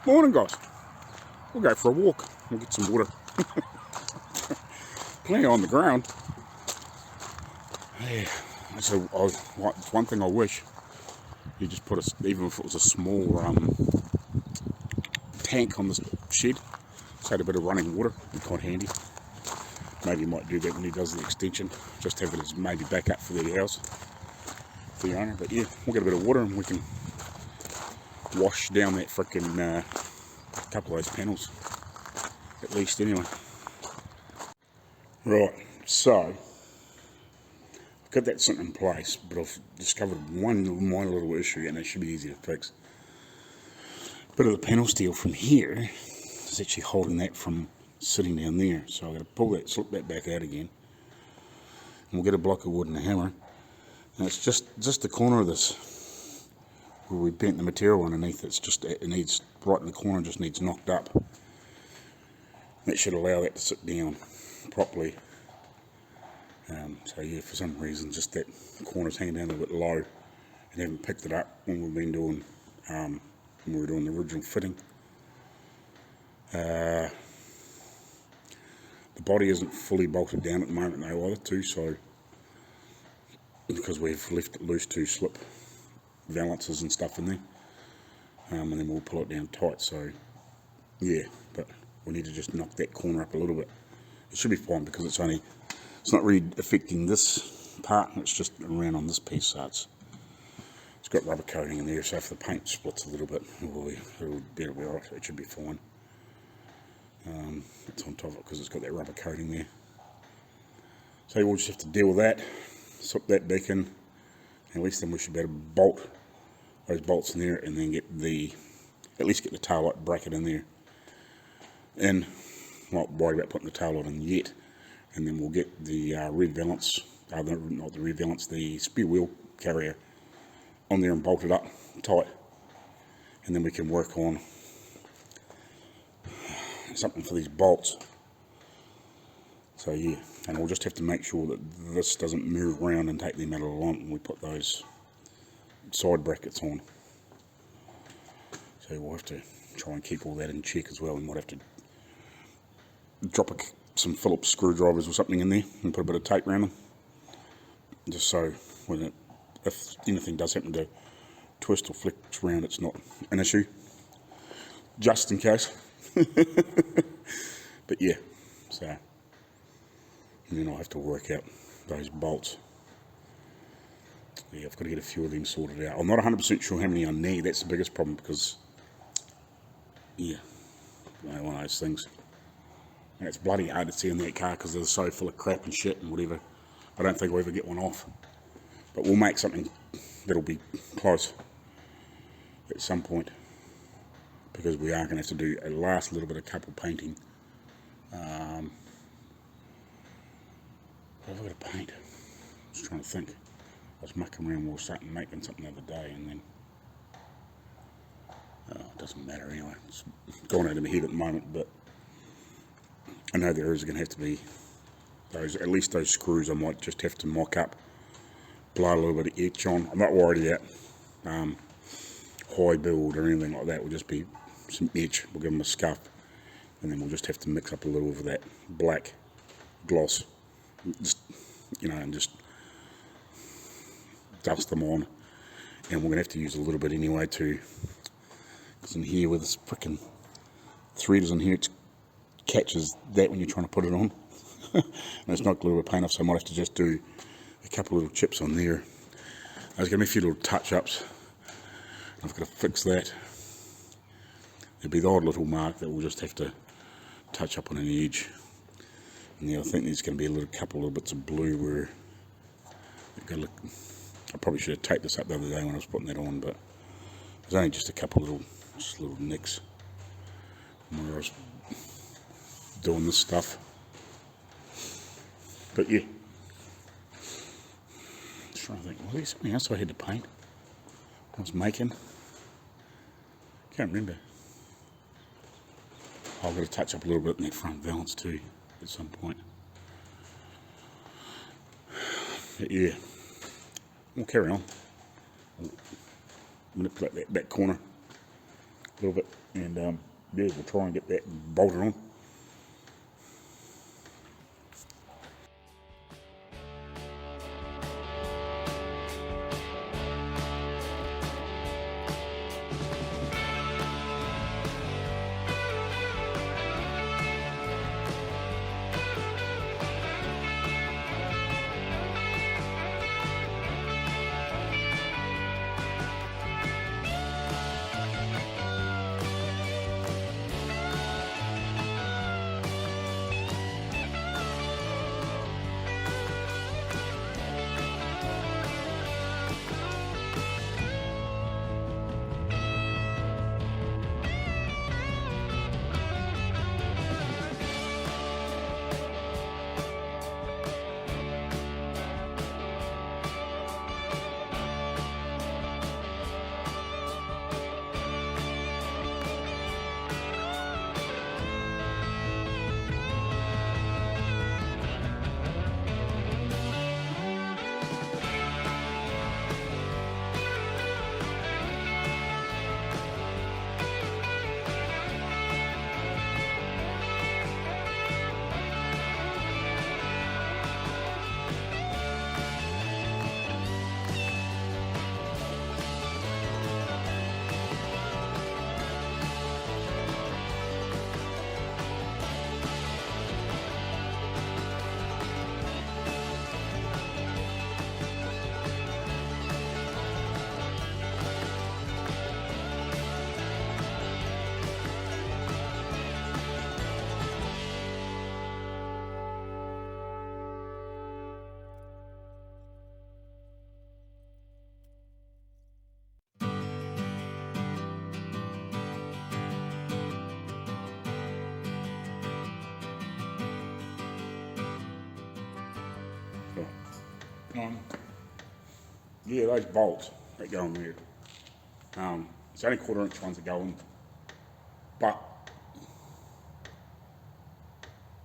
Morning, guys. We'll go for a walk. We'll get some water. Plenty on the ground. Yeah. So one thing I wish you just put even if it was a small tank on the shed, so had a bit of running water. It'd be quite handy. Maybe you might do that when he does the extension. Just have it as maybe backup for the house, for the owner. But yeah, we'll get a bit of water and we can wash down that frickin' couple of those panels, at least anyway. Right, so I've got that sitting in place, but I've discovered one minor little issue, and it should be easy to fix. A bit of the panel steel from here is actually holding that from sitting down there, so I'm going to pull that, slip that back out again, and we'll get a block of wood and a hammer, and it's just the corner of this where we bent the material underneath. It needs right in the corner, just needs knocked up. That should allow that to sit down properly. So yeah, for some reason just that corner's hanging down a bit low and haven't picked it up when we've been doing when we were doing the original fitting. The body isn't fully bolted down at the moment though either too, so because we've left it loose to slip valances and stuff in there, and then we'll pull it down tight. So yeah, but we need to just knock that corner up a little bit. It should be fine because it's not really affecting this part, it's just around on this piece, so it's got rubber coating in there, so if the paint splits a little bit, it'll be alright, it should be fine. It's on top of it because it's got that rubber coating there. So we'll just have to deal with that, slip that back in, at least then we should be able to bolt those bolts in there and then at least get the tail light bracket in there. And not worry about putting the tail light in yet. And then we'll get the rev valance, not the rev valance, the spare wheel carrier on there and bolt it up tight. And then we can work on something for these bolts. So yeah, and we'll just have to make sure that this doesn't move around and take them out of alignment when we put those side brackets on. So we'll have to try and keep all that in check as well. We might have to drop some Phillips screwdrivers or something in there and put a bit of tape around them, just so if anything does happen to twist or flex around, it's not an issue, just in case. But yeah, so and then I'll have to work out those bolts. Yeah, I've got to get a few of them sorted out. I'm not 100% sure how many I need. That's the biggest problem because, yeah, one of those things. And it's bloody hard to see in that car because they're so full of crap and shit and whatever. I don't think we'll ever get one off. But we'll make something that'll be close at some point, because we are going to have to do a last little bit of couple painting. What have I got to paint? I was trying to think. I was mucking around while making something the other day, and then it doesn't matter anyway. It's gone out of my head at the moment, but I know there is going to have to be at least those screws I might just have to mock up, blow a little bit of etch on. I'm not worried about high build or anything like that. We'll just be some etch, we'll give them a scuff, and then we'll just have to mix up a little of that black gloss, just, and just dust them on. And we're going to have to use a little bit anyway too, because in here with this frickin' thread is in here, it catches that when you're trying to put it on. And it's not glue or paint off, so I might have to just do a couple of little chips on there. There's going to be a few little touch-ups. I've got to fix that. There'll be the odd little mark that we'll just have to touch up on an edge. And yeah, I think there's going to be a couple of bits of blue where I probably should have taped this up the other day when I was putting that on, but there's only just a couple little nicks where I was doing this stuff. But yeah, just trying to think, was there something else I had to paint I was making? Can't remember. I've got to touch up a little bit in that front valance too at some point. But yeah, we'll carry on. We'll manipulate that back corner little bit, and yeah, we'll try and get that bolted on. Yeah, those bolts that go in there, it's only 1/4 inch ones that go in, but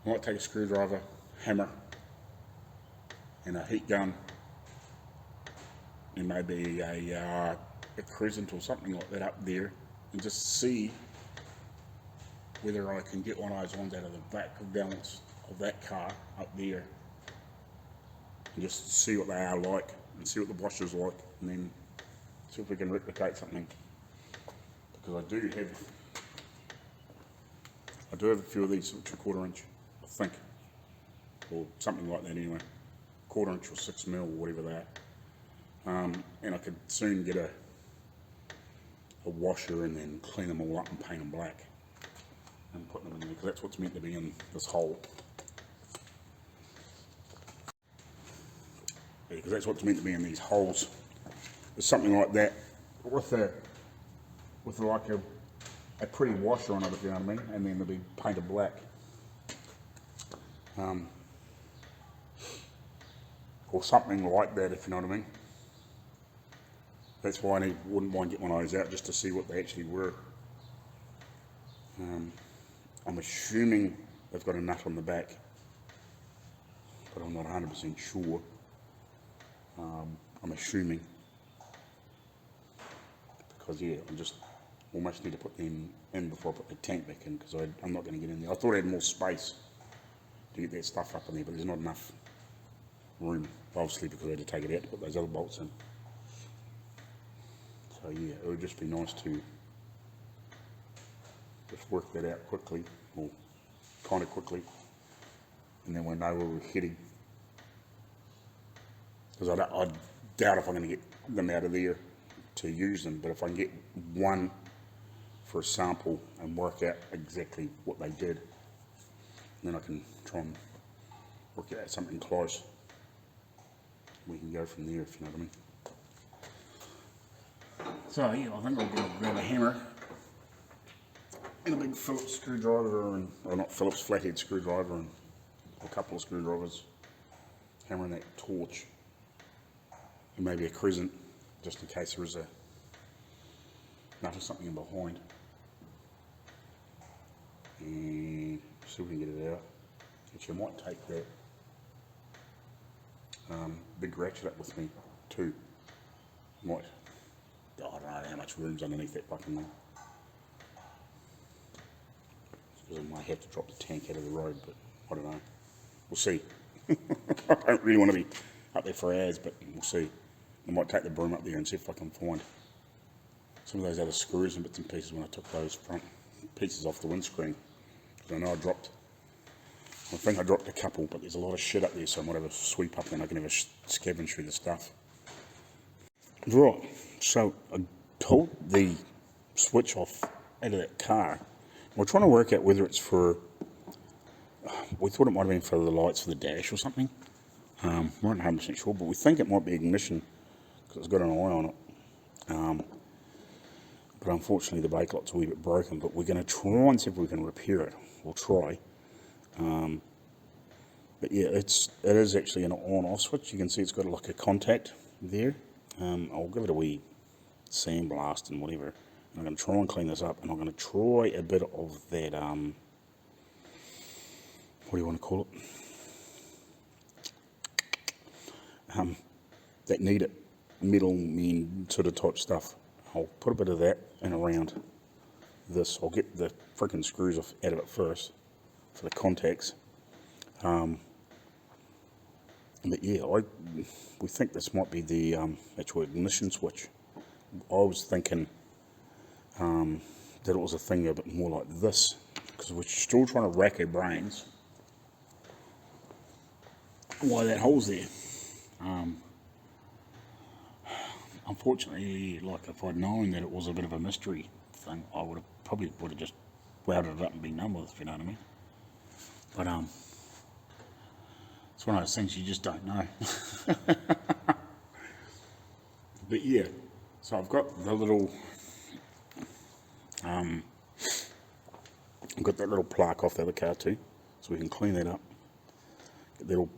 I might take a screwdriver, hammer, and a heat gun, and maybe a crescent or something like that up there, and just see whether I can get one of those ones out of the back of balance of that car up there, and just see what they are like, and see what the washer's like, and then see if we can replicate something. Because I do have a few of these which are 1/4 inch, I think, or something like that anyway, 1/4 inch or 6mm or whatever they are. And I could soon get a washer and then clean them all up and paint them black and put them in there, because that's what's meant to be in this hole. Because that's what's meant to be in these holes. There's something like that with like a pretty washer on it, if you know what I mean, and then they'll be painted black. Or something like that, if you know what I mean. That's why I wouldn't mind getting one of those out, just to see what they actually were. I'm assuming they've got a nut on the back, but I'm not 100% sure. I'm assuming, because yeah, I just almost need to put them in before I put the tank back in, because I'm not going to get in there. I thought I had more space to get that stuff up in there, but there's not enough room, obviously, because I had to take it out to put those other bolts in. So yeah, it would just be nice to just work that out quickly, or kind of quickly, and then we know where we're heading. Because I doubt if I'm going to get them out of there to use them, but if I can get one for a sample and work out exactly what they did, then I can try and work out something close. We can go from there, if you know what I mean. So yeah, I think I'll grab a hammer and a big Phillips screwdriver, or not Phillips, flathead screwdriver, and a couple of screwdrivers, hammering that torch, and maybe a crescent, just in case there is a nut or something in behind, and see if we can get it out. Actually, I might take that big ratchet up with me too. I don't know how much room's underneath that fucking thing. because I might have to drop the tank out of the road, but I don't know. We'll see. I don't really want to be up there for hours, but we'll see. I might take the broom up there and see if I can find some of those other screws and bits and pieces when I took those front pieces off the windscreen. Because I know I think I dropped a couple, but there's a lot of shit up there, so I might have a sweep up and I can have a scavenge through the stuff. Right, so I pulled the switch off out of that car. We're trying to work out whether it's for, we thought it might have been for the lights for the dash or something. We weren't 100% sure, but we think it might be ignition because it's got an eye on it. But unfortunately the brake light's a wee bit broken, but we're going to try and see if we can repair it. We'll try. But yeah, it is actually an on-off switch. You can see it's got like a contact there. I'll give it a wee sandblast and whatever. And I'm going to try and clean this up, and I'm going to try a bit of that, what do you want to call it? That knead it, metal mean sort of type stuff. I'll put a bit of that in around this. I'll get the freaking screws off out of it first for the contacts. But yeah, we think this might be the actual ignition switch. I was thinking that it was a thing a bit more like this, because we're still trying to rack our brains why that hole's there. Unfortunately, like if I'd known that it was a bit of a mystery thing, I would have probably just welded it up and been done with, if you know what I mean. But it's one of those things you just don't know. But yeah, so I've got the little, I've got that little plaque off the other car too, so we can clean that up, get that all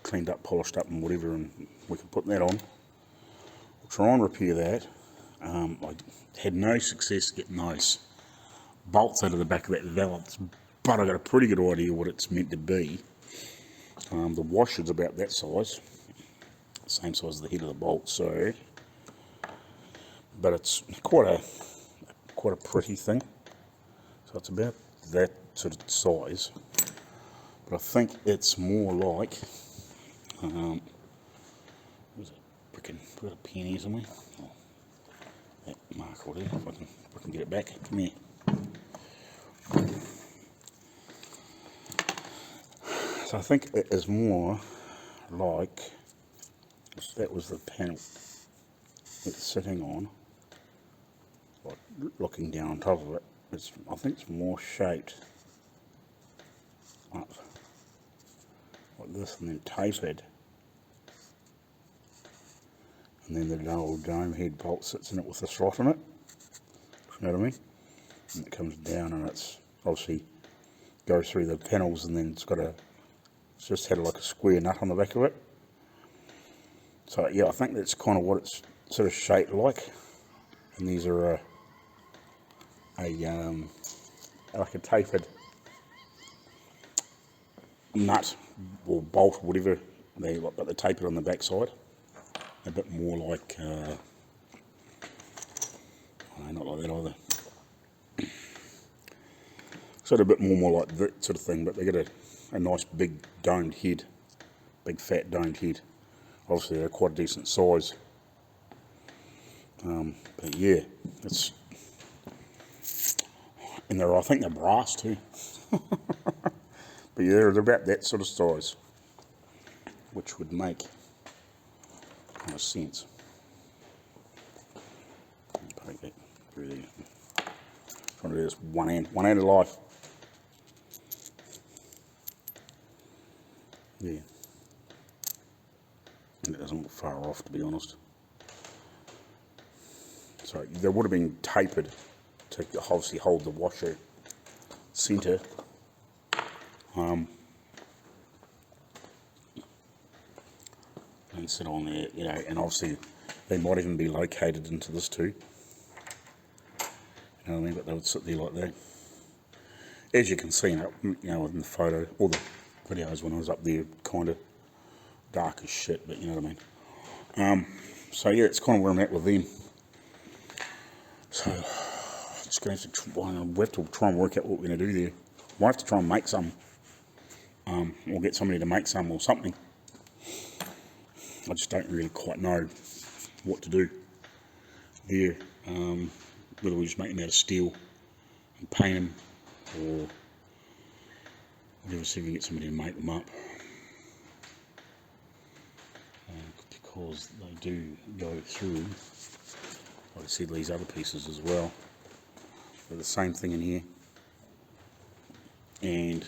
cleaned up, polished up and whatever, and we can put that on. We'll try and repair that. I had no success getting those bolts out of the back of that valve, but I got a pretty good idea what it's meant to be. The washer's about that size, same size as the head of the bolt, so, but it's quite a pretty thing. So it's about that sort of size, but I think it's more like, where's it? Freaking put a pen here somewhere. Oh, that Marko there, if I can get it back. Come here. So I think it is more like, if that was the panel it's sitting on, like looking down on top of it, I think it's more shaped up like this and then tapered. And then the old dome head bolt sits in it with the slot in it, you know what I mean? And it comes down and it's obviously goes through the panels, and then it's just had like a square nut on the back of it. So yeah, I think that's kind of what it's sort of shaped like. And these are like a tapered nut or bolt or whatever. But they're tapered on the back side. A bit more like, not like that either. Sort of a bit more like that sort of thing, but they get a nice big domed head, big fat domed head. Obviously they're quite a decent size. But yeah, and I think they're brass too. But yeah, they're about that sort of size, which would make kind of sense. Poke that through there. Trying to do this one hand of life. Yeah. And it doesn't look far off, to be honest. So they would have been tapered to obviously hold the washer centre. And sit on there, you know, and obviously they might even be located into this too. You know what I mean? But they would sit there like that. As you can see, you know, in the photo or the videos when I was up there, kind of dark as shit, but you know what I mean. So yeah, it's kind of where I'm at with them. So just gonna have to try and work out what we're gonna do there. Might have to try and make some, or get somebody to make some or something. I just don't really quite know what to do there. Whether we just make them out of steel and paint them, or whatever, see if we can get somebody to make them up. Because they do go through, like I said, these other pieces as well. They're the same thing in here, and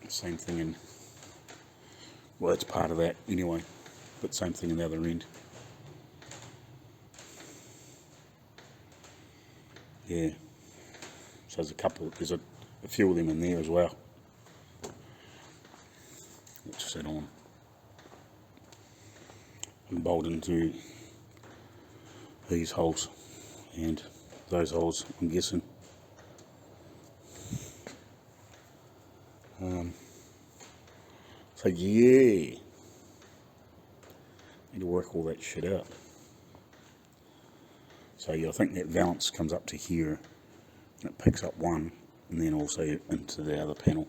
the same thing in, well, it's part of that anyway, but same thing in the other end. Yeah, so there's a few of them in there as well. Let's set on and bolt into these holes and those holes, I'm guessing. So yeah, need to work all that shit out. So yeah, I think that valance comes up to here, and it picks up one, and then also into the other panel.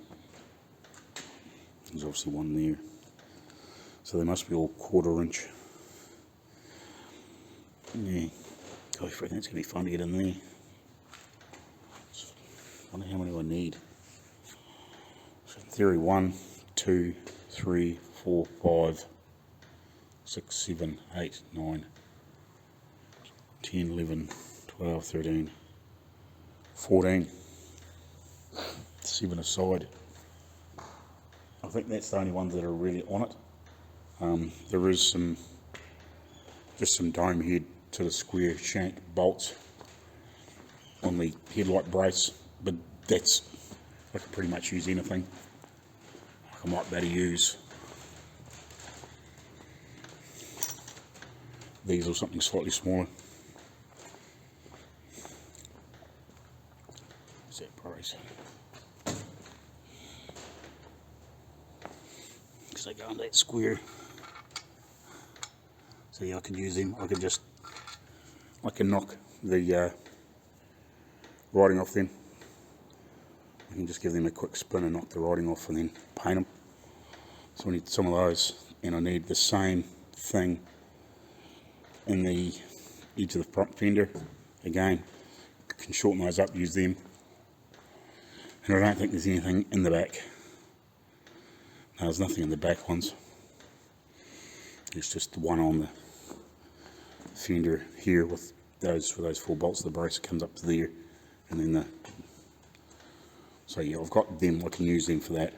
There's obviously one there. So they must be all 1/4 inch. Yeah, gosh, I think it's going to be fun to get in there. I wonder how many I need. So in theory, 1, 2, 3, 4, 5, 6, 7, 8, 9, 10, 11, 12, 13, 14, 7 aside. I think that's the only ones that are really on it. There is just some dome head to the square shank bolts on the headlight brace, but that's, I can pretty much use anything. I might better use these or something slightly smaller. What's that brace? Because they go on that square. So yeah, I can use them. I can knock the writing off then. I can just give them a quick spin and knock the writing off and then paint them. So I need some of those, and I need the same thing in the edge of the front fender. Again, I can shorten those up, use them. And I don't think there's anything in the back. No, there's nothing in the back ones. It's just the one on the fender here with those 4 bolts. The brace comes up to there, and then so yeah, I've got them. I can use them for that,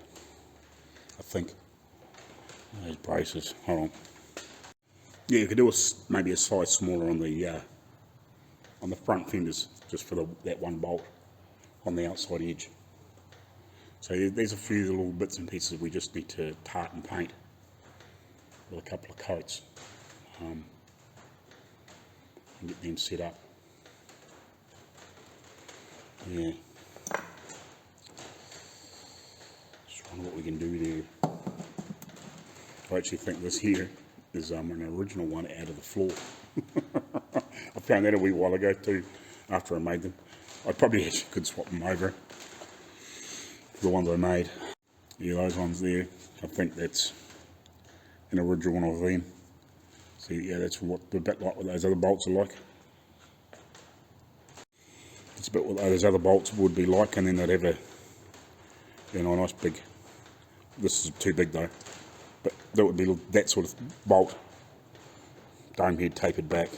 I think. Those braces. Hold on. Yeah, you could do maybe a size smaller on the front fenders, just for that one bolt on the outside edge. So there's a few little bits and pieces we just need to tart and paint with a couple of coats, and get them set up. Yeah. Just wonder what we can do there. I actually think this here is an original one out of the floor. I found that a wee while ago too, after I made them. I probably actually could swap them over, the ones I made. Yeah, those ones there, I think that's an original one of them. So yeah, that's a bit like what those other bolts are like. It's a bit what those other bolts would be like, and then they'd have a nice big, this is too big though, but that would be that sort of bolt, dome head tapered back,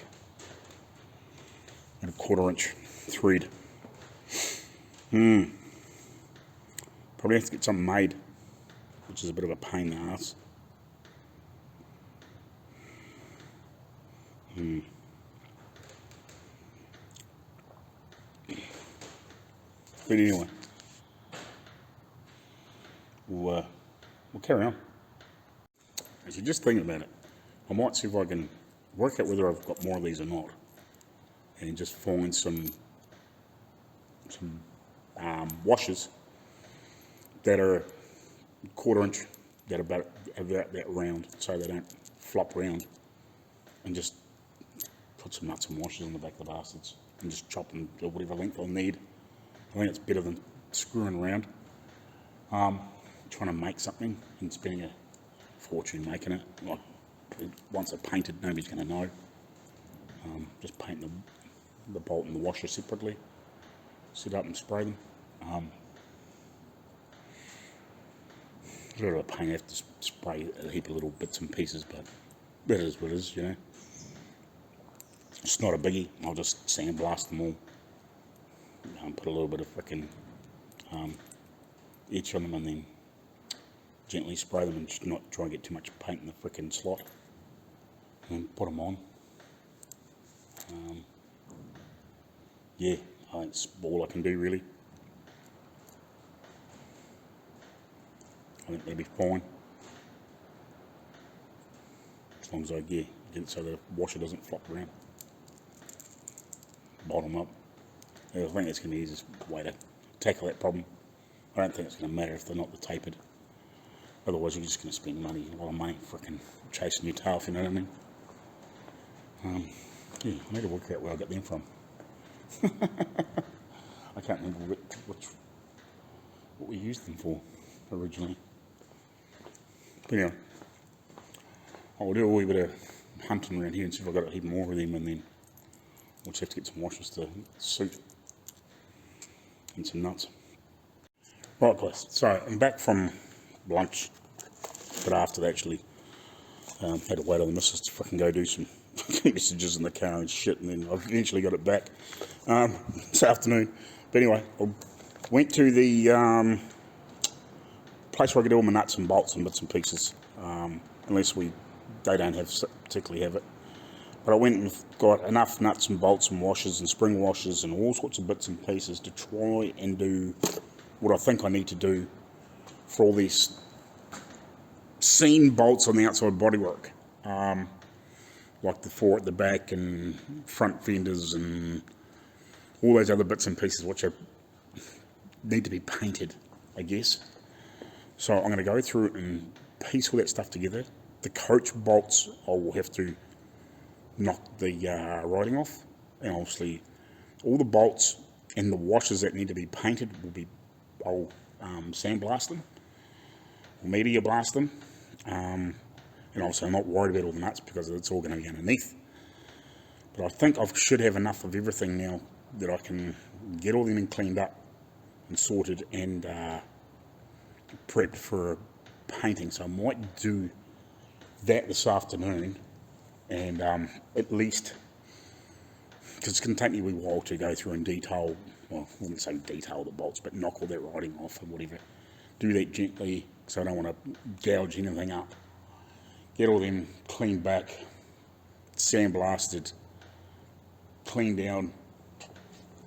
and a 1/4 inch thread. Probably have to get something made, which is a bit of a pain in the ass. But anyway, we'll carry on. Actually, just thinking about it, I might see if I can work out whether I've got more of these or not, and just find some washers that are 1/4 inch, that are about that round, so they don't flop round, and just put some nuts and washers on the back of the bastards, and just chop them to whatever length I need, I think it's better than screwing around, trying to make something and spending a fortune making it. Like, once it's painted, nobody's going to know. Just paint the bolt and the washer separately, set up and spray them. It's a bit of a pain to have to spray a heap of little bits and pieces, but that is what it is, you know. It's not a biggie. I'll just sandblast them all, put a little bit of frickin' edge on them, and then gently spray them and just not try and get too much paint in the frickin' slot, and then put them on. Yeah, I think it's all I can do really. I think they'll be fine, as long as I get it so the washer doesn't flop around. Bottom up. Yeah, I think that's going to be the easiest way to tackle that problem. I don't think it's going to matter if they're not tapered. Otherwise, you're just going to spend a lot of money frickin' chasing your tail, if you know what I mean. Yeah, I need to work out where I got them from. I can't remember what we used them for originally. But anyway, I'll do a wee bit of hunting around here and see if I've got a heap more of them, and then we'll just have to get some washers to suit and some nuts. Right, guys, so I'm back from lunch, but after that actually had to wait on the missus to fucking go do some messages in the car and shit, and then I eventually got it back this afternoon. But anyway, I went to the place where I get all my nuts and bolts and bits and pieces, unless they don't particularly have it. But I went and got enough nuts and bolts and washers and spring washers and all sorts of bits and pieces to try and do what I think I need to do for all these seam bolts on the outside bodywork. Like the four at the back and front fenders and all those other bits and pieces which need to be painted, I guess. So I'm going to go through and piece all that stuff together. The coach bolts I will have to knock the writing off, and obviously all the bolts and the washers that need to be painted I'll sandblast them, or media blast them. And also I'm not worried about all the nuts because it's all going to be underneath. But I think I should have enough of everything now that I can get all them in cleaned up and sorted and prepped for painting. So I might do that this afternoon, and at least, because it's going to take me a wee while to go through and detail, well, I wouldn't say detail the bolts, but knock all that writing off and whatever. Do that gently, so I don't want to gouge anything up. Get all them cleaned back, sandblasted, cleaned down.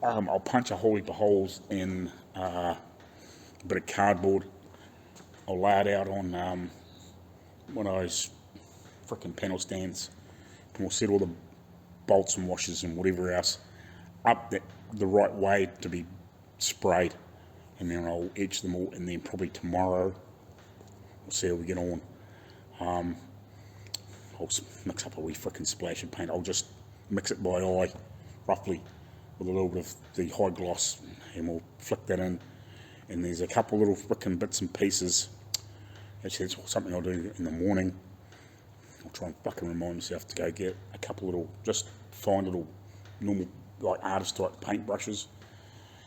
I'll punch a whole heap of holes in a bit of cardboard. I'll lay it out on one of those frickin' panel stands, and we'll set all the bolts and washers and whatever else up the right way to be sprayed, and then I'll etch them all, and then probably tomorrow we'll see how we get on. I'll mix up a wee frickin' splash of paint. I'll just mix it by eye, roughly, with a little bit of the high gloss, and we'll flick that in. And there's a couple little frickin' bits and pieces. Actually, that's something I'll do in the morning. I'll try and fucking remind myself to go get a couple little, just find little normal, like artist type paint brushes.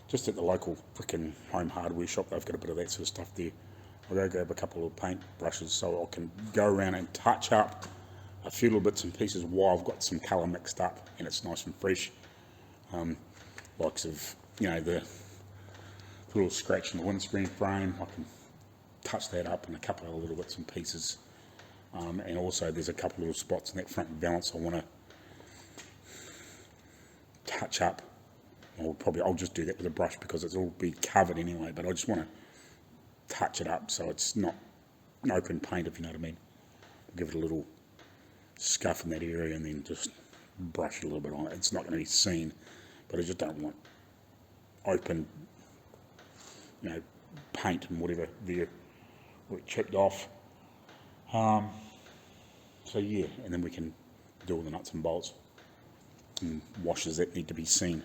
Just at the local frickin' home hardware shop, they've got a bit of that sort of stuff there. I'll go grab a couple of paint brushes so I can go around and touch up a few little bits and pieces while I've got some colour mixed up and it's nice and fresh. Likes of, the little scratch in the windscreen frame, I can touch that up and a couple of little bits and pieces. And also there's a couple of little spots in that front valance I want to touch up. I'll just do that with a brush because it's all be covered anyway, but I just want to touch it up so it's not an open paint, if you know what I mean. Give it a little scuff in that area and then just brush it a little bit on it. It's not going to be seen, but I just don't want open, paint and whatever there where it chipped off. So yeah, and then we can do all the nuts and bolts and washers that need to be seen.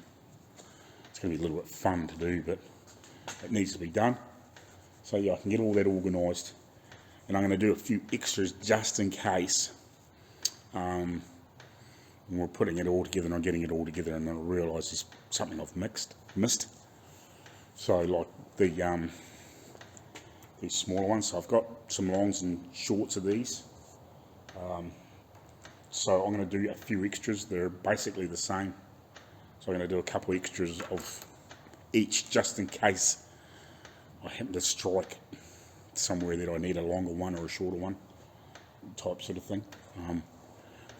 It's going to be a little bit fun to do, but it needs to be done. So yeah, I can get all that organised, and I'm going to do a few extras just in case when we're putting it all together and I'm getting it all together and then I realise there's something I've missed. So like these smaller ones, so I've got some longs and shorts of these. So I'm going to do a few extras. They're basically the same. So I'm going to do a couple extras of each just in case I happen to strike somewhere that I need a longer one or a shorter one type sort of thing.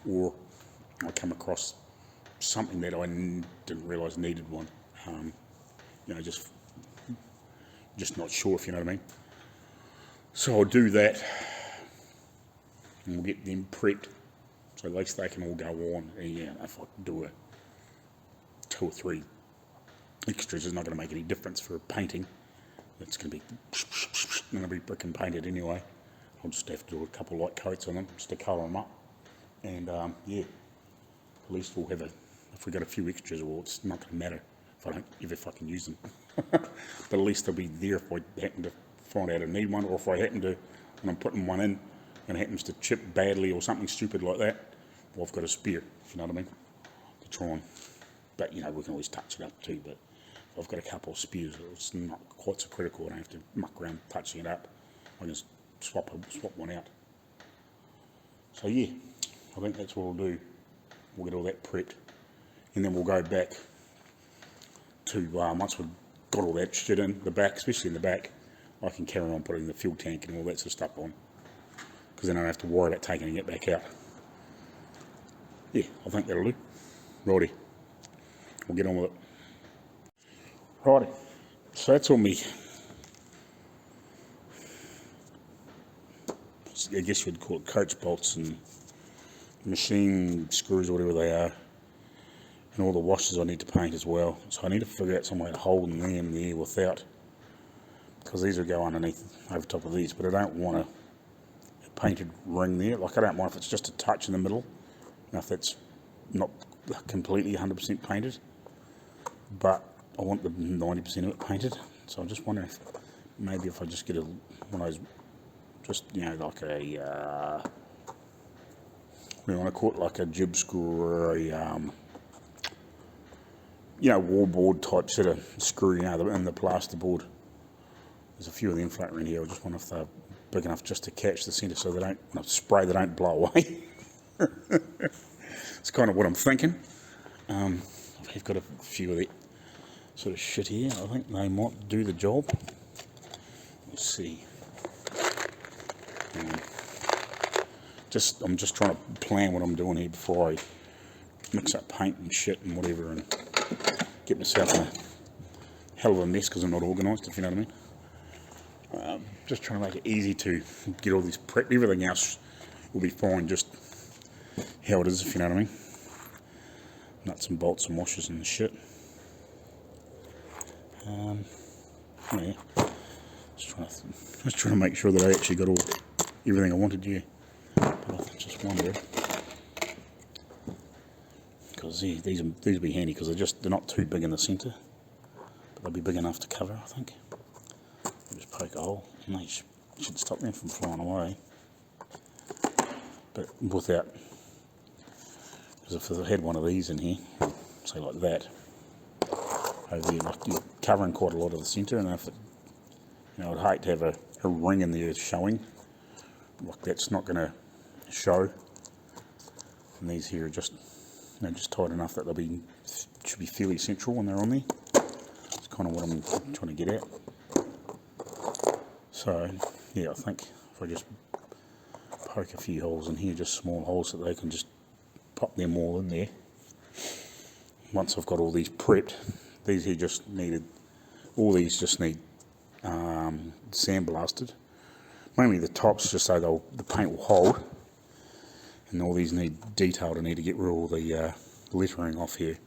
Or I come across something that I didn't realise needed one. You know, just not sure, if you know what I mean. So I'll do that and we'll get them prepped so at least they can all go on. And yeah, if I do a 2 or 3 extras, it's not going to make any difference for painting. It's going to be brick and painted anyway. I'll just have to do a couple light coats on them just to colour them up. And yeah, at least we'll have if we've got a few extras, well, it's not going to matter if I don't ever fucking use them. But at least they'll be there if I happen to find out I need one, or if I happen to, when I'm putting one in, and it happens to chip badly or something stupid like that, well, I've got a spare, if you know what I mean, to try and, but you know, we can always touch it up too, but I've got a couple of spares, it's not quite so critical, I don't have to muck around touching it up, I can just swap one out. So yeah, I think that's what we'll do. We'll get all that prepped, and then we'll go back to, once we've got all that shit in the back, especially in the back, I can carry on putting the fuel tank and all that sort of stuff on, because then I don't have to worry about taking it back out. Yeah, I think that'll do. Righty, we'll get on with it. Righty, so that's all me, I guess you'd call it coach bolts and machine screws or whatever they are, and all the washers I need to paint as well. So I need to figure out some way to hold them there without, because these will go underneath, over top of these, but I don't want a painted ring there. Like I don't mind if it's just a touch in the middle, and if that's not completely 100% painted, but I want the 90% of it painted. So I'm just wondering if maybe if I just get one of those, just, you know, like a, what do you want to call it, like a jib screw or a, you know, wallboard type sort of screw, you know, in the plasterboard. There's a few of them floating around here. I just wonder if they're big enough just to catch the centre so they don't, when I spray, they don't blow away. It's kind of what I'm thinking. I've got a few of that sort of shit here. I think they might do the job. Let's see. I'm just trying to plan what I'm doing here before I mix up paint and shit and whatever and get myself in a hell of a mess because I'm not organised, if you know what I mean. Just trying to make it easy to get all these prep. Everything else will be fine, just how it is, if you know what I mean. Nuts and bolts and washers and shit. Yeah. Just trying to make sure that I actually got everything I wanted, yeah. But I just wondered, because these will be handy because they're not too big in the centre, but they'll be big enough to cover, I think. I'll just poke a hole and they should stop them from flying away. But without, because if I had one of these in here, say like that, over there, like you're covering quite a lot of the centre, and if it, you know, I'd hate to have a ring in there showing, like that's not going to show. And these here are just, you know, just tight enough that should be fairly central when they're on there. That's kind of what I'm trying to get at. So yeah, I think if I just poke a few holes in here, just small holes, so they can just pop them all in there. Once I've got all these prepped, these here just needed, all these just need sandblasted. Mainly the tops, just so the paint will hold. And all these need detailed. I need to get rid of all the lettering off here.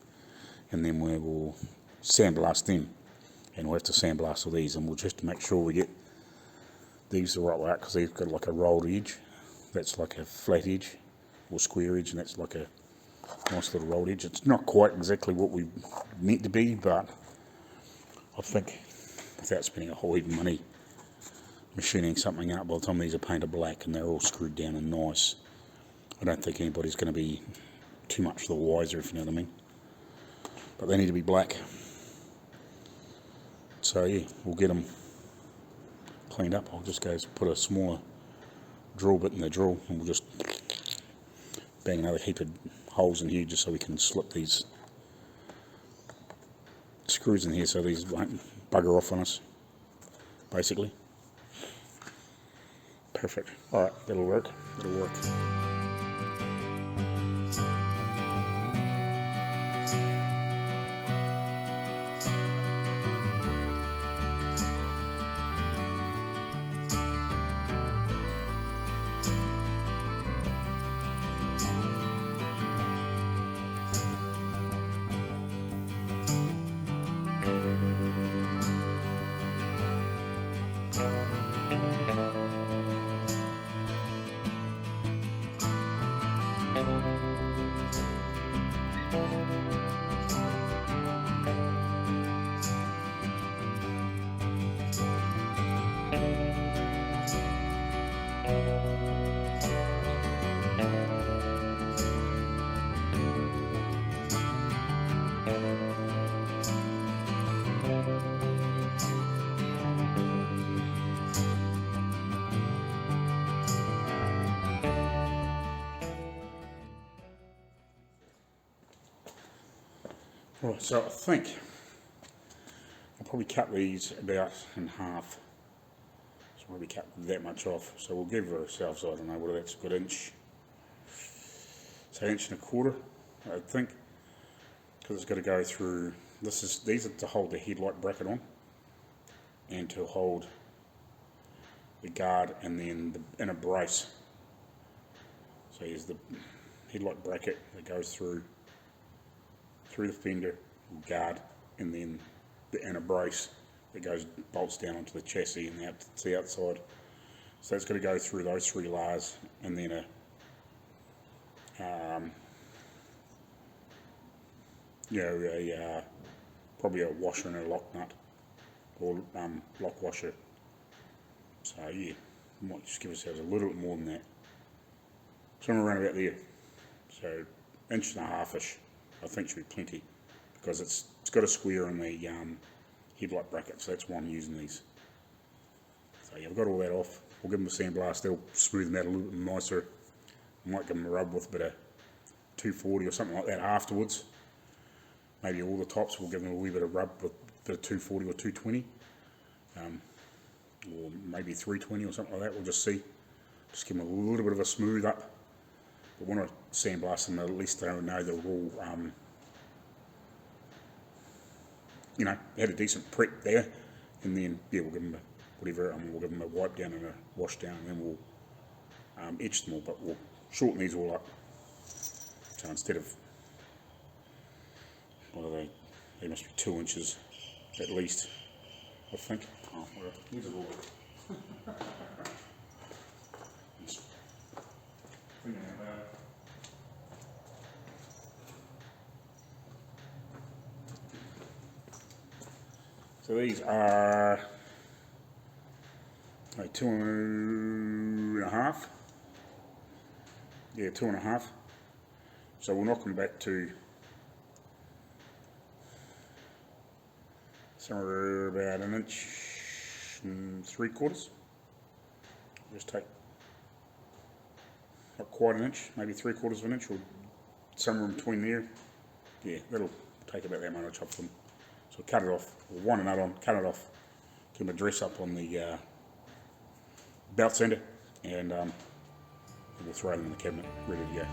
And then we will sandblast them. And we'll have to sandblast all these. And we'll just make sure we get these the right way out, because they've got like a rolled edge. That's like a flat edge, or square edge, and that's like a nice little rolled edge. It's not quite exactly what we meant to be, but I think without spending a whole heap of money machining something up, by the time these are painted black and they're all screwed down and nice, I don't think anybody's going to be too much the wiser, if you know what I mean. But they need to be black. So yeah, we'll get them cleaned up. I'll just go put a smaller drill bit in the drill and we'll just bang another heap of holes in here just so we can slip these screws in here so these won't bugger off on us, basically. Perfect. Alright, that'll work. That'll work. Right, so I think I'll probably cut these about in half. So I'll probably cut that much off. So we'll give ourselves, I don't know, whether that's a good inch. So 1.25 inches, I think, because it's got to go through. These are to hold the headlight bracket on, and to hold the guard, and then the inner brace. So here's the headlight bracket that goes through the fender guard, and then the inner brace that bolts down onto the chassis and out to the outside. So it's got to go through those 3 layers, and then probably a washer and a lock nut, or lock washer. So yeah, we might just give ourselves a little bit more than that. Somewhere around about there. So 1.5 inches. I think should be plenty, because it's got a square in the headlight bracket, so that's why I'm using these. So yeah, I've got all that off. We'll give them a sandblast, that'll smooth them out a little bit nicer. I might give them a rub with a bit of 240 or something like that afterwards. Maybe all the tops, we'll give them a wee bit of rub with a bit of 240 or 220, or maybe 320 or something like that. We'll just see. Just give them a little bit of a smooth up. But when I sandblast them, at least they know they're all, had a decent prep there. And then, yeah, we'll give them we'll give them a wipe down and a wash down, and then we'll etch them all. But we'll shorten these all up. So instead of, what are they? They must be 2 inches at least, I think. Oh, well, these are all. So these are 2.5. Yeah, 2.5. So we'll knock them back to somewhere about 1.75 inches. Just take not quite an inch, maybe 3/4 of an inch, or somewhere in between there. Yeah, that'll take about that much off them. So cut it off, or wind a nut on, cut it off, give them a dress up on the belt sander, and we'll throw them in the cabinet, ready to go.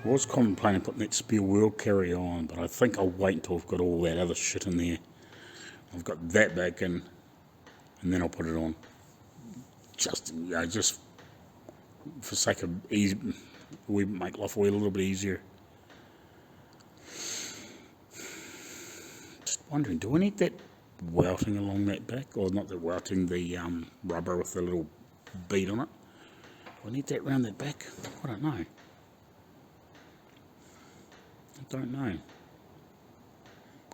I was contemplating putting that spare wheel carrier on, but I think I'll wait until I've got all that other shit in there. I've got that back in, and then I'll put it on. Just, you know, just for sake of easy, we make life a little bit easier. Just wondering, do I need that welting along that back, or not the welting, the rubber with the little bead on it? Do I need that round that back? I don't know.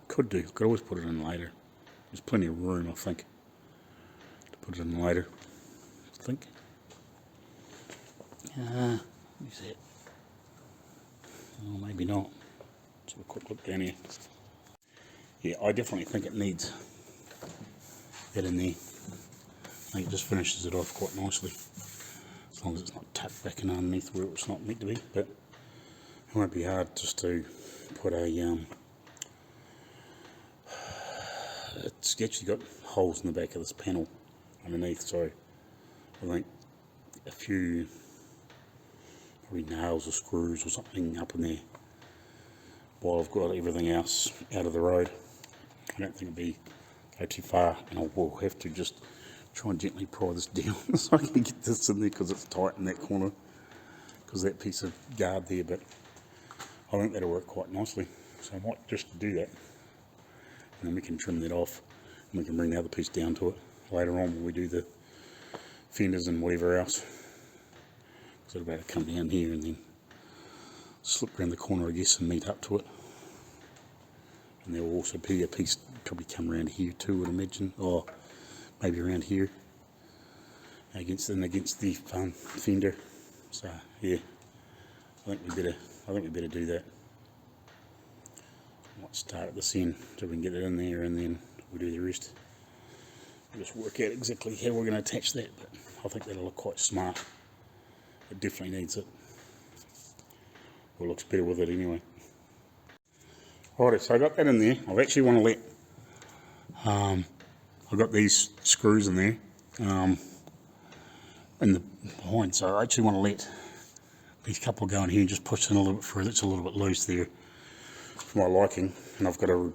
Could do. Could always put it in later. There's plenty of room, I think, to put it in later. I think. Who's that? Oh, maybe not. Let's have a quick look down here. Yeah, I definitely think it needs that in there. I think it just finishes it off quite nicely, as long as it's not tucked back in underneath where it's not meant to be. But it won't be hard just to put a it's actually got holes in the back of this panel underneath, so I think a few probably nails or screws or something up in there while I've got everything else out of the road. I don't think it'll go too far, and I will have to just try and gently pry this down so I can get this in there, because it's tight in that corner because that piece of guard there, but I think that'll work quite nicely. So I might just do that, and then we can trim that off, and we can bring the other piece down to it later on when we do the fenders and whatever else. So it'll be able to come down here and then slip around the corner, I guess, and meet up to it. And there will also be a piece probably come around here too, I'd imagine, or maybe around here against the fender. So yeah, I think we better do that. Might start at this end so we can get it in there, and then we'll do the rest. We'll just work out exactly how we're going to attach that, but I think that'll look quite smart. It definitely needs it. Well, it looks better with it anyway. Alright, so I got that in there. I actually want to let I've got these screws in there in the behind, so I actually want to let these couple go in here and just push in a little bit further. It's a little bit loose there for my liking, and I've got to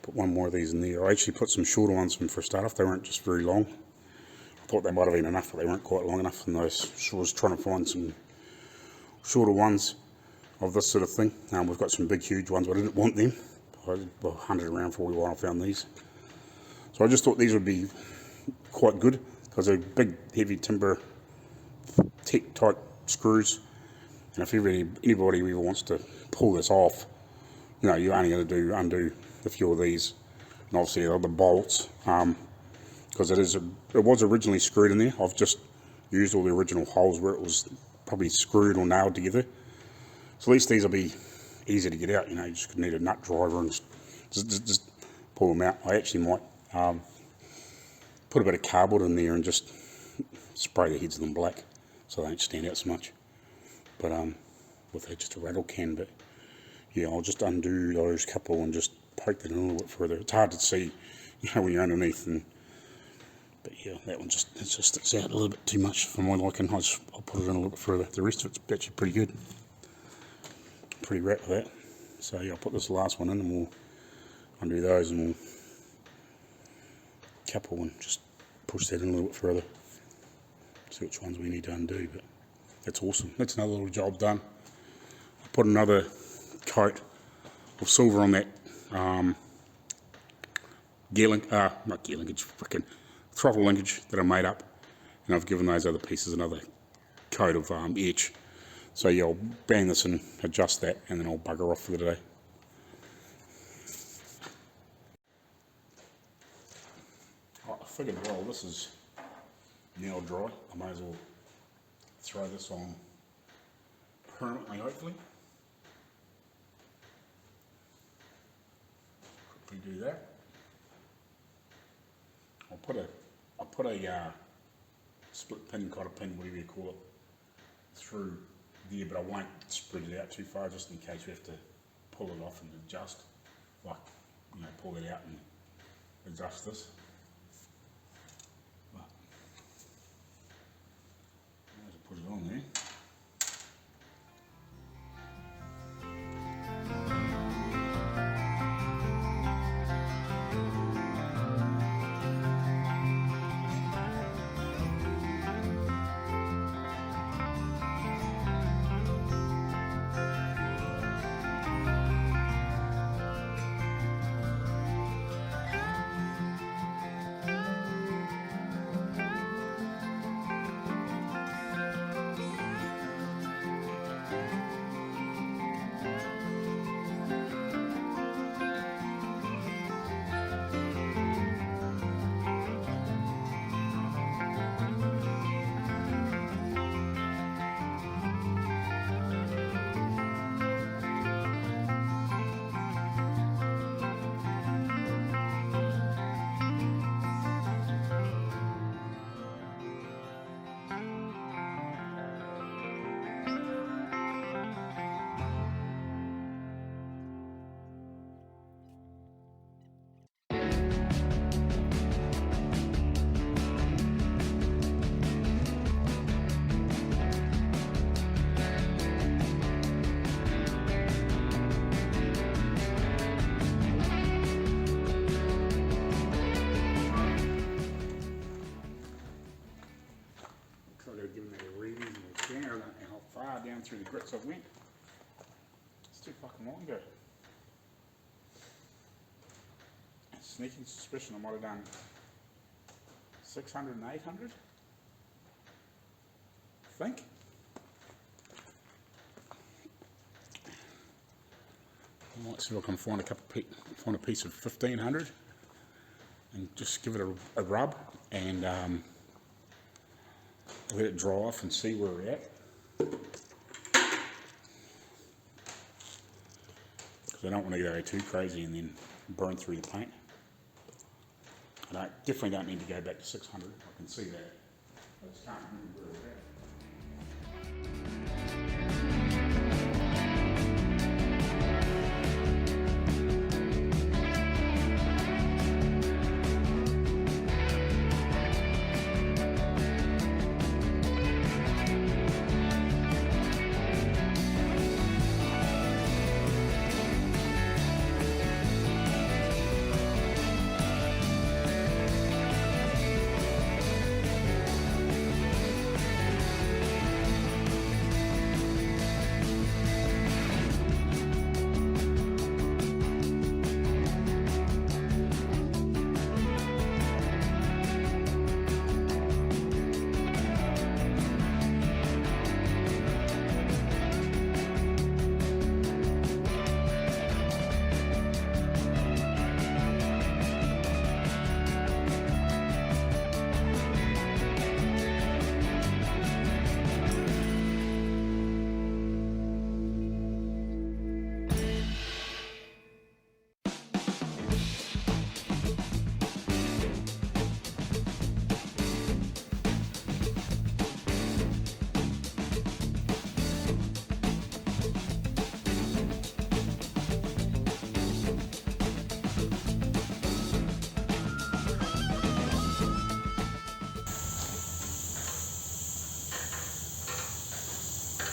put one more of these in there. I actually put some shorter ones in for a start off. They weren't just very long. I thought they might have been enough, but they weren't quite long enough, and I was trying to find some shorter ones of this sort of thing. We've got some big huge ones, but I didn't want them. I hunted around for a while and I found these. So I just thought these would be quite good, because they're big heavy timber tech type screws, and if anybody ever wants to pull this off, you know, you're only going to undo a few of these, and obviously the other bolts, because it was originally screwed in there. I've just used all the original holes where it was probably screwed or nailed together. So at least these will be easy to get out. You know, you just need a nut driver and just pull them out. I actually might put a bit of cardboard in there and just spray the heads of them black so they don't stand out so much. But with just a rattle can. But yeah, I'll just undo those couple and just poke that in a little bit further. It's hard to see, you know, when you're underneath. But yeah, that one just sticks out a little bit too much for my liking. I'll put it in a little bit further. The rest of it's actually pretty good. Pretty wrapped with that. So yeah, I'll put this last one in and we'll undo those, and we'll couple and just push that in a little bit further. See which ones we need to undo, but that's awesome. That's another little job done. I put another coat of silver on that not gear linkage, freaking throttle linkage that I made up, and I've given those other pieces another coat of etch. So yeah, I'll bang this and adjust that, and then I'll bugger off for the day. Right, I figured while this is now dry, I may as well throw this on permanently, hopefully. Quickly do that. I'll put a split pin, cotter pin, whatever you call it, through there, but I won't spread it out too far, just in case we have to pull it off and adjust, like, you know, pull it out and adjust this. But I'll put it on there. given that a reading and a scanner. I don't know how far down through the grits I went. It's too fucking long ago. Sneaking suspicion I might have done 600 and 800. I think. I might see if I can find a piece of 1500 and just give it a rub and let it dry off and see where we're at. Because I don't want to go too crazy and then burn through the paint. I definitely don't need to go back to 600. I can see that. I just can't remember where we're at.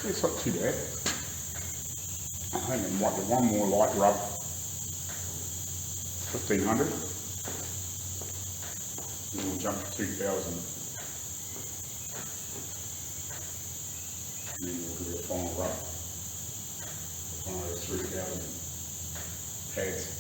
It's not too bad. I think I might do one more light rub, 1500, and we'll jump to 2000, and then we'll do a final rub, one of those 3000 pads.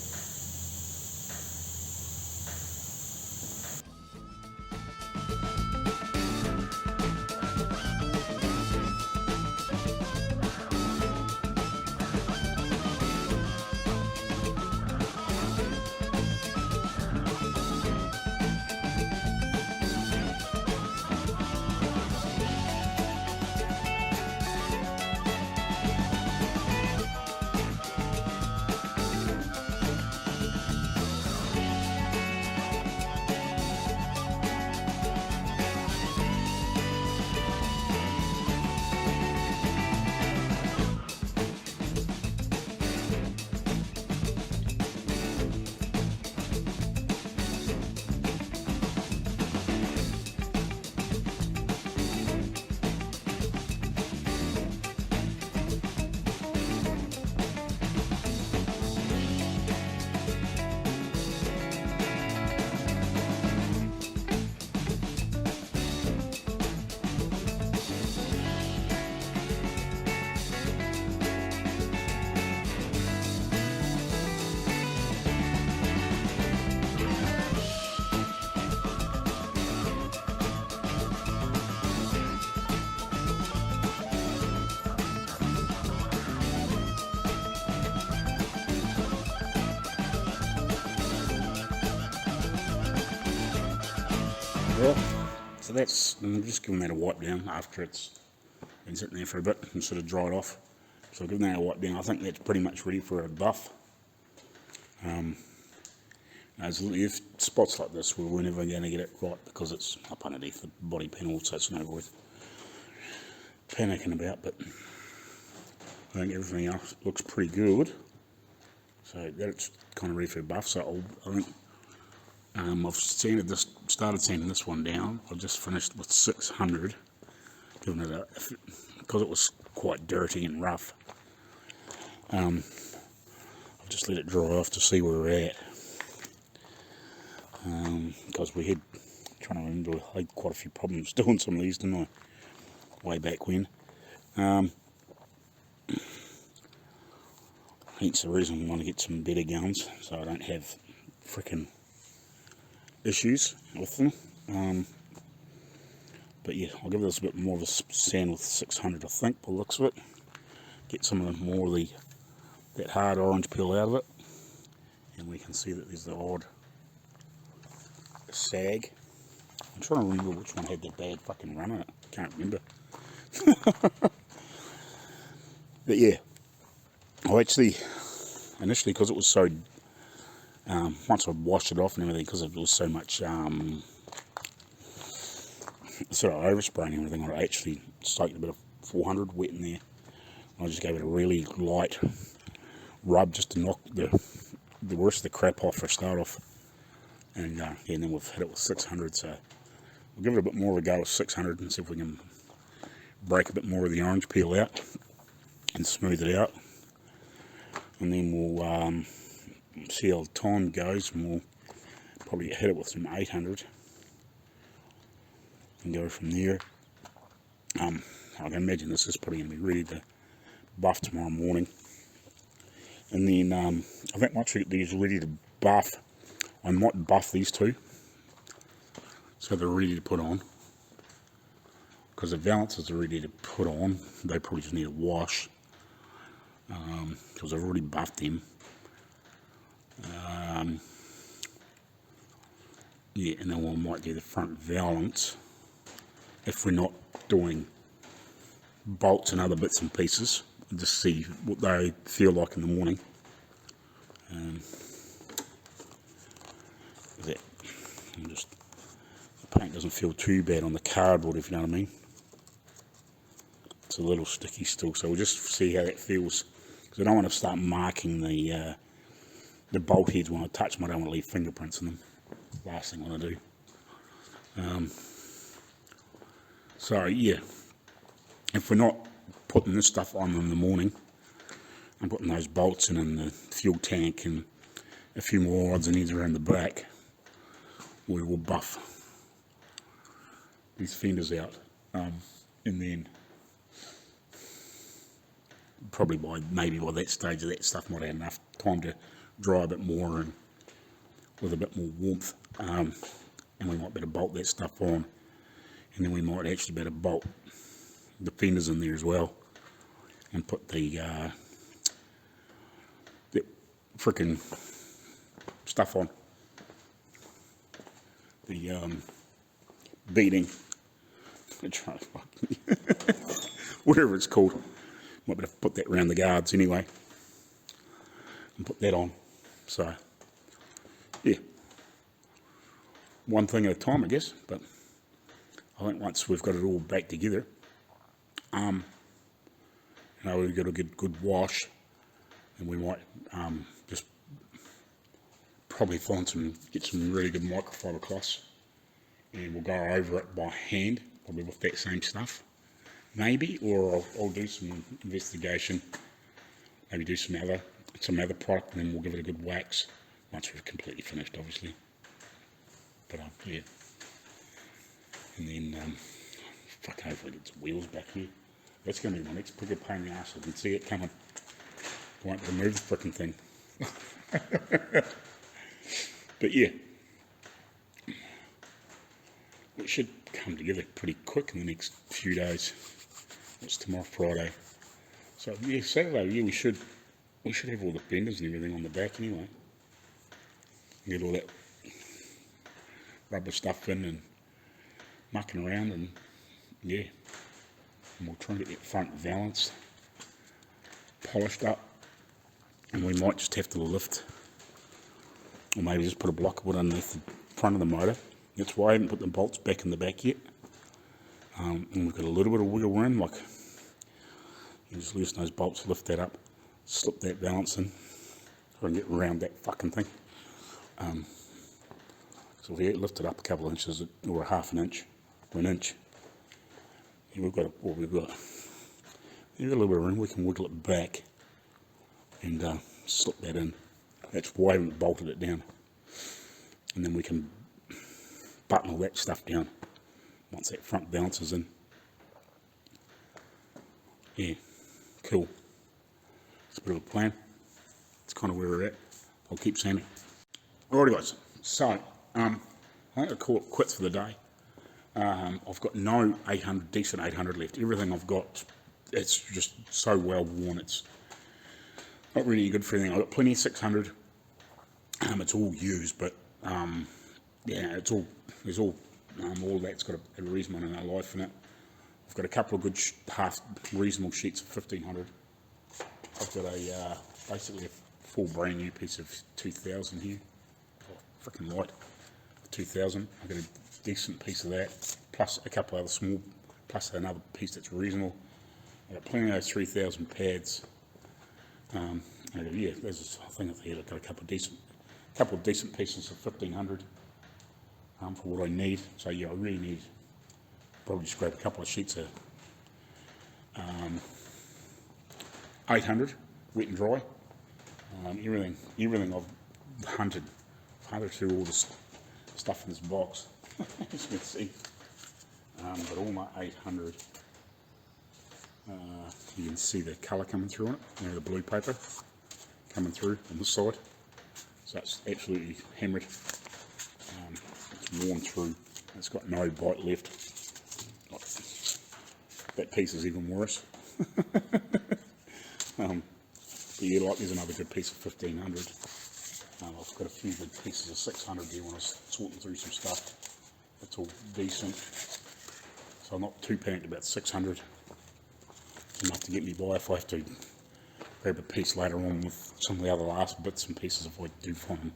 Well, so I'm just giving that a wipe down after it's been sitting there for a bit and sort of dried off. So giving that a wipe down, I think that's pretty much ready for a buff. There's spots like this where we're never going to get it right because it's up underneath the body panel, so it's no worth panicking about, but I think everything else looks pretty good. So that's kind of ready for a buff. So I think I've started sanding this one down. I've just finished with 600, giving it because it was quite dirty and rough. I've just let it dry off to see where we're at. Because trying to remember, I had quite a few problems doing some of these, didn't I? way back when. Hence the reason we want to get some better guns, so I don't have frickin' issues with them. But yeah, I'll give this a bit more of a sand with 600, I think, by the looks of it. Get some of the more of the that hard orange peel out of it, and we can see that there's the odd sag. I'm trying to remember which one had the bad fucking run on it. Can't remember. But yeah, I actually initially, because it was so once I washed it off and everything, because it was so much sort of overspray and everything, I actually soaked a bit of 400 wet in there. I just gave it a really light rub just to knock the worst of the crap off for a start off. And, yeah, and then we've hit it with 600, so we'll give it a bit more of a go with 600 and see if we can break a bit more of the orange peel out and smooth it out. And then we'll see how time goes, and we'll probably hit it with some 800 and go from there. I can imagine this is probably going to be ready to buff tomorrow morning. And then I think once we get these ready to buff, I might buff these two so they're ready to put on, because the valances are ready to put on. They probably just need a wash, because I've already buffed them. Yeah, and then we might do the front valance if we're not doing bolts and other bits and pieces, just see what they feel like in the morning. That, just, the paint doesn't feel too bad on the cardboard, if you know what I mean. It's a little sticky still, so we'll just see how that feels, because I don't want to start marking the bolt heads when I touch them. I don't want to leave fingerprints in them. Last thing I want to do. So yeah, if we're not putting this stuff on in the morning and putting those bolts in the fuel tank and a few more odds and ends around the back, we will buff these fenders out, and then probably maybe by that stage of that stuff might have enough time to dry a bit more and with a bit more warmth, and we might better bolt that stuff on, and then we might actually better bolt the fenders in there as well and put the frickin' stuff on, the beading, whatever it's called. Might better put that around the guards anyway and put that on. So yeah, one thing at a time, I guess. But I think once we've got it all back together, we've got a good wash, and we might just probably get some really good microfiber cloths, and we'll go over it by hand, probably with that same stuff, maybe, or I'll do some investigation, maybe do some other product, and then we'll give it a good wax once we've completely finished, obviously. But yeah, and then fuck, hopefully get some wheels back here. That's going to be my next bigger pain in the ass. I can see it coming. I won't remove the frickin' thing. But yeah, it should come together pretty quick in the next few days. It's tomorrow, Friday. So yeah, Saturday, yeah, we should have all the fenders and everything on the back anyway. Get all that rubber stuff in and mucking around, and yeah, and we'll try and get that front valance polished up, and we might just have to lift, or maybe just put a block of wood underneath the front of the motor. That's why I haven't put the bolts back in the back yet. And we've got a little bit of wiggle room, like you just loosen those bolts, lift that up, slip that valance in, try and get around that fucking thing. So if we lift it up a couple of inches, or a half an inch, or an inch, we've got a little bit of room. We can wiggle it back and slip that in. That's why I haven't bolted it down. And then we can button all that stuff down once that front valance is in. yeah, cool. It's a bit of a plan. It's kind of where we're at. I'll keep saying it. Alrighty guys, so I think I'll call it quits for the day. I've got no 800, decent 800 left. Everything I've got, it's just so well worn, it's not really good for anything. I've got plenty of 600. It's all used, but yeah, it's all, there's all that's got a reason in our life in it. I've got a couple of good half reasonable sheets of 1500. I've got a basically a full brand new piece of 2000 here. Oh, freaking light. 2000. I've got a decent piece of that, plus a couple other small, plus another piece that's reasonable. I've got plenty of those 3000 pads. Yeah, there's, I think I've got a couple of decent pieces of 1500 for what I need. So yeah, I really need probably just grab a couple of sheets of 800 wet and dry. Everything I've hunted through all this stuff in this box, as you can see. But all my 800, you can see the colour coming through on it. You know, the blue paper coming through on this side. So that's absolutely hammered. It's worn through. It's got no bite left. That piece is even worse. But yeah, like there's another good piece of 1500. I've got a few good pieces of 600 here when I was sorting through some stuff. It's all decent. So I'm not too panicked about 600. It's enough to get me by if I have to grab a piece later on with some of the other last bits and pieces. If I do find them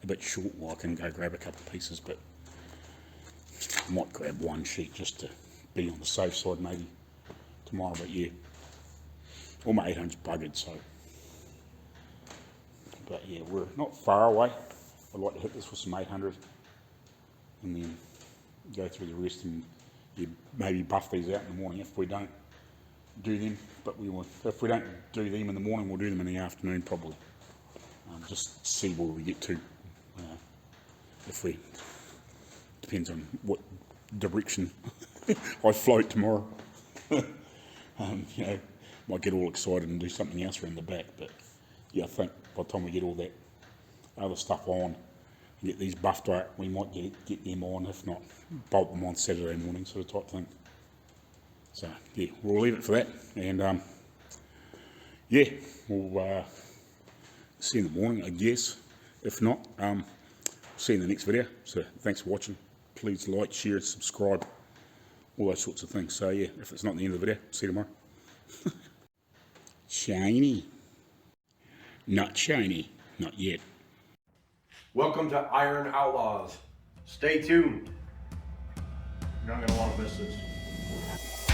a bit short, well, I can go grab a couple of pieces, but I might grab one sheet just to be on the safe side maybe tomorrow. But yeah, all my 800's buggered, so. But yeah, we're not far away. I'd like to hit this with some 800 and then go through the rest, and you maybe buff these out in the morning if we don't do them. But if we don't do them in the morning, we'll do them in the afternoon probably. Just see where we get to. If we, depends on what direction I float tomorrow. You know, might get all excited and do something else around the back, but yeah, I think by the time we get all that other stuff on and get these buffed out, we might get them on, if not bolt them on Saturday morning sort of type thing. So yeah, we'll leave it for that, and yeah, we'll see you in the morning, I guess. If not, see you in the next video. So thanks for watching. Please like, share, subscribe, all those sorts of things. So yeah, if it's not the end of the video, see you tomorrow. Shiny. Not shiny. Not yet. Welcome to Iron Outlaws. Stay tuned. You're not going to want to miss this.